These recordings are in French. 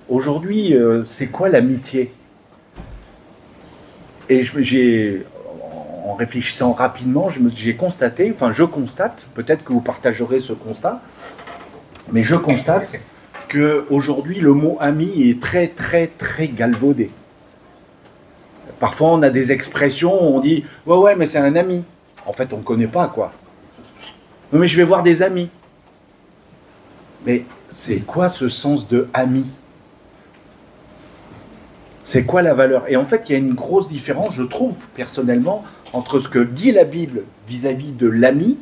aujourd'hui, c'est quoi l'amitié? Et en réfléchissant rapidement, j'ai constaté, enfin je constate, peut-être que vous partagerez ce constat, mais je constate qu'aujourd'hui le mot ami est très très très galvaudé. Parfois on a des expressions où on dit « ouais ouais mais c'est un ami ». En fait on ne connaît pas quoi. « Non mais je vais voir des amis ». Mais c'est quoi ce sens de ami? C'est quoi la valeur? Et en fait, il y a une grosse différence, je trouve, personnellement, entre ce que dit la Bible vis-à-vis de l'ami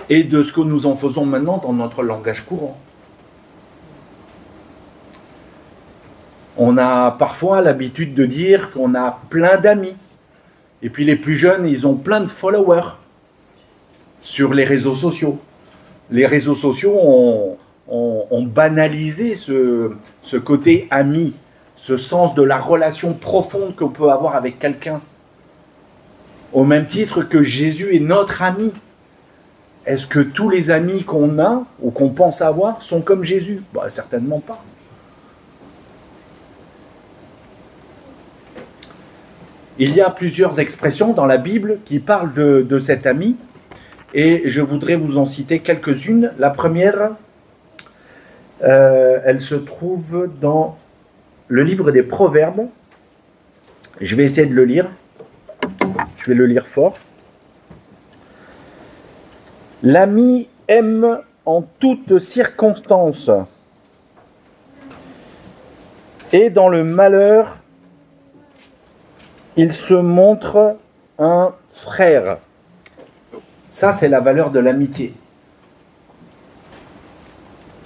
et de ce que nous en faisons maintenant dans notre langage courant. On a parfois l'habitude de dire qu'on a plein d'amis. Et puis les plus jeunes, ils ont plein de followers sur les réseaux sociaux. Les réseaux sociaux ont banalisé ce côté ami, ce sens de la relation profonde qu'on peut avoir avec quelqu'un. Au même titre que Jésus est notre ami. Est-ce que tous les amis qu'on a ou qu'on pense avoir sont comme Jésus? Bah, certainement pas. Il y a plusieurs expressions dans la Bible qui parlent de cet ami, et je voudrais vous en citer quelques-unes. La première, elle se trouve dans le livre des Proverbes. Je vais essayer de le lire. Je vais le lire fort. L'ami aime en toutes circonstances, et dans le malheur, il se montre un frère. Ça, c'est la valeur de l'amitié.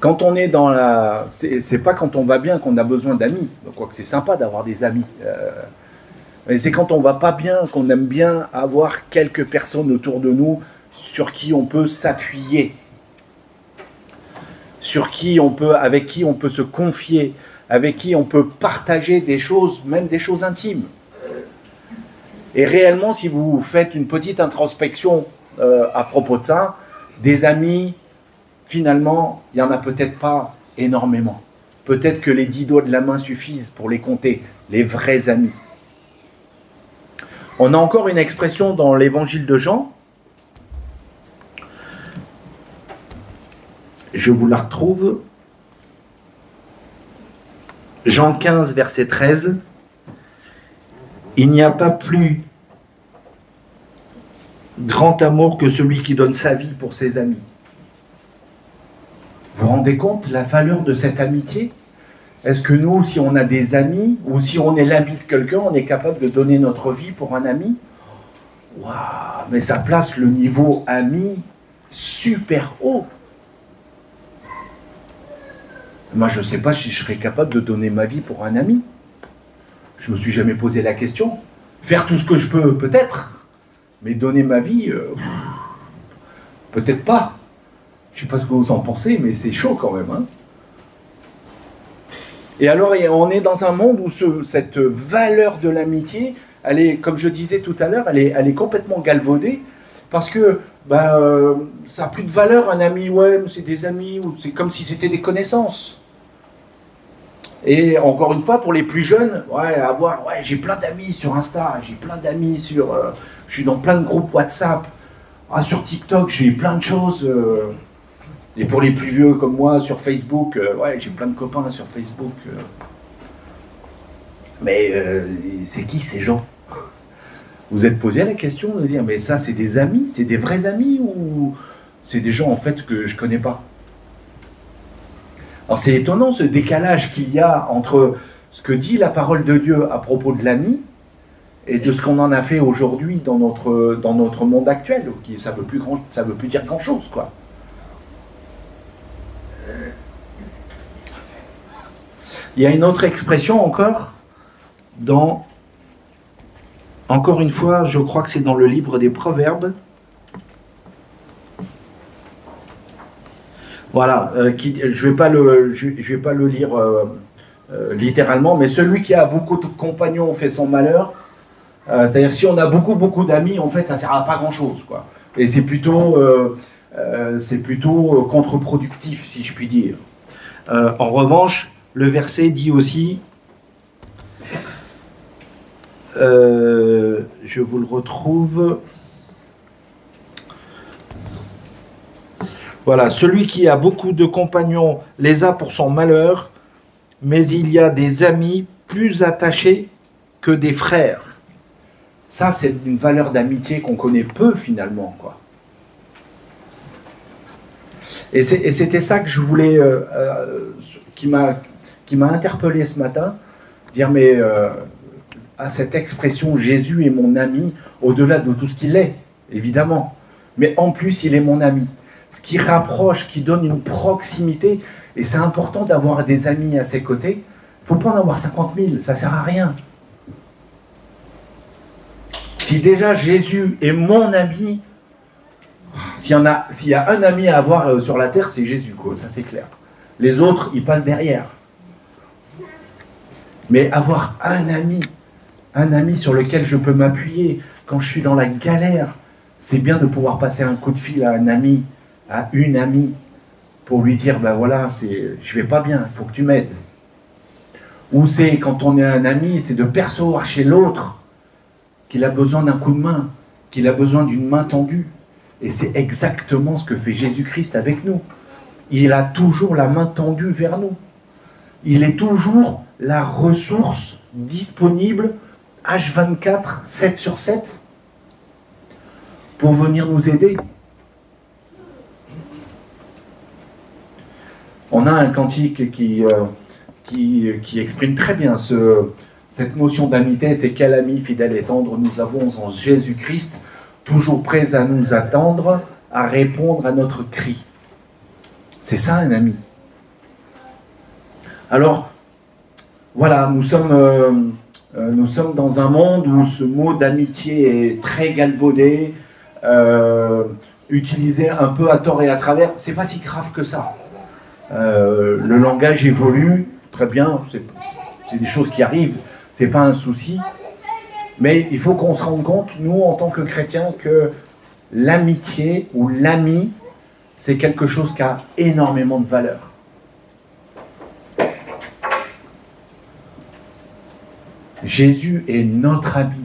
Quand on est dans la... C'est pas quand on va bien qu'on a besoin d'amis. Quoique c'est sympa d'avoir des amis. Mais c'est quand on va pas bien qu'on aime bien avoir quelques personnes autour de nous sur qui on peut s'appuyer. Avec qui on peut se confier. Avec qui on peut partager des choses, même des choses intimes. Et réellement, si vous faites une petite introspection à propos de ça, des amis, finalement, il n'y en a peut-être pas énormément. Peut-être que les 10 doigts de la main suffisent pour les compter, les vrais amis. On a encore une expression dans l'évangile de Jean. Je vous la retrouve. Jean 15, verset 13. Il n'y a pas plus grand amour que celui qui donne sa vie pour ses amis. Vous vous rendez compte la valeur de cette amitié? Est-ce que nous, si on a des amis, ou si on est l'ami de quelqu'un, on est capable de donner notre vie pour un ami? Waouh, mais ça place le niveau ami super haut. Moi, je ne sais pas si je serais capable de donner ma vie pour un ami. Je ne me suis jamais posé la question. Faire tout ce que je peux, peut-être. Mais donner ma vie, peut-être pas. Je ne sais pas ce que vous en pensez, mais c'est chaud quand même. Hein. Et alors, on est dans un monde où cette valeur de l'amitié, elle est, comme je disais tout à l'heure, elle est complètement galvaudée. Parce que ça n'a plus de valeur, un ami, ouais, c'est des amis, ou c'est comme si c'était des connaissances. Et encore une fois, pour les plus jeunes, j'ai plein d'amis sur Insta, j'ai plein d'amis sur... je suis dans plein de groupes WhatsApp, sur TikTok, j'ai plein de choses. Et pour les plus vieux comme moi, sur Facebook, j'ai plein de copains sur Facebook. Mais c'est qui ces gens? Vous êtes posé la question de dire, mais ça c'est des amis, c'est des vrais amis, ou c'est des gens en fait que je ne connais pas? Alors c'est étonnant ce décalage qu'il y a entre ce que dit la parole de Dieu à propos de l'ami et de ce qu'on en a fait aujourd'hui dans notre monde actuel. Ça veut plus dire grand-chose, quoi. Il y a une autre expression encore, encore une fois, je crois que c'est dans le livre des Proverbes. Voilà, je vais pas le lire littéralement, mais celui qui a beaucoup de compagnons fait son malheur. C'est-à-dire si on a beaucoup d'amis, en fait, ça ne sert à pas grand-chose, quoi. Et c'est plutôt contre-productif, si je puis dire. En revanche, le verset dit aussi, je vous le retrouve, voilà, celui qui a beaucoup de compagnons les a pour son malheur, mais il y a des amis plus attachés que des frères. Ça, c'est une valeur d'amitié qu'on connaît peu finalement, quoi. Et c'était ça que je voulais, qui m'a interpellé ce matin, dire mais à cette expression Jésus est mon ami, au-delà de tout ce qu'il est, évidemment, mais en plus il est mon ami. Ce qui rapproche, qui donne une proximité, et c'est important d'avoir des amis à ses côtés. Il ne faut pas en avoir 50 000, ça ne sert à rien. Si déjà Jésus est mon ami, s'il y a un ami à avoir sur la terre, c'est Jésus, quoi, ça c'est clair. Les autres, ils passent derrière. Mais avoir un ami sur lequel je peux m'appuyer quand je suis dans la galère, c'est bien de pouvoir passer un coup de fil à un ami, à une amie, pour lui dire, ben voilà, je vais pas bien, il faut que tu m'aides. Ou c'est, quand on est un ami, c'est de percevoir chez l'autre qu'il a besoin d'un coup de main, qu'il a besoin d'une main tendue. Et c'est exactement ce que fait Jésus-Christ avec nous. Il a toujours la main tendue vers nous. Il est toujours la ressource disponible, H24, 7 sur 7, pour venir nous aider. On a un cantique qui exprime très bien cette notion d'amitié, c'est quel ami fidèle et tendre nous avons en Jésus-Christ, toujours prêt à nous attendre, à répondre à notre cri. C'est ça un ami. Alors, voilà, nous sommes dans un monde où ce mot d'amitié est très galvaudé, utilisé un peu à tort et à travers. C'est pas si grave que ça. Le langage évolue, très bien, c'est des choses qui arrivent, c'est pas un souci. Mais il faut qu'on se rende compte, nous, en tant que chrétiens, que l'amitié ou l'ami, c'est quelque chose qui a énormément de valeur. Jésus est notre ami.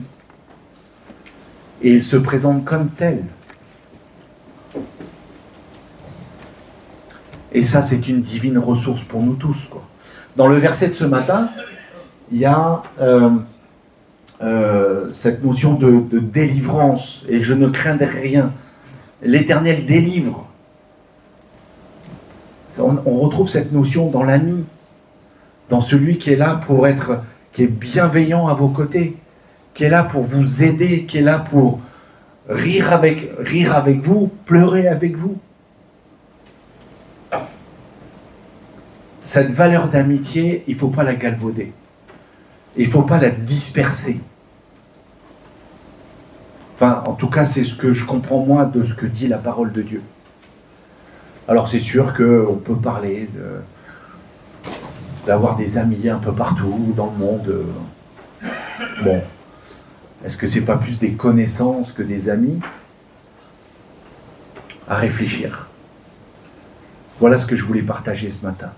Et il se présente comme tel. Et ça, c'est une divine ressource pour nous tous, quoi. Dans le verset de ce matin, il y a cette notion de délivrance. Et je ne craindrai rien. L'Éternel délivre. On retrouve cette notion dans l'ami, dans celui qui est là pour être, qui est bienveillant à vos côtés, qui est là pour vous aider, qui est là pour rire avec vous, pleurer avec vous. Cette valeur d'amitié, il ne faut pas la galvauder. Il ne faut pas la disperser. Enfin, en tout cas, c'est ce que je comprends moi de ce que dit la parole de Dieu. Alors c'est sûr qu'on peut parler d'avoir des amis un peu partout dans le monde. Bon, est-ce que c'est pas plus des connaissances que des amis? À réfléchir. Voilà ce que je voulais partager ce matin.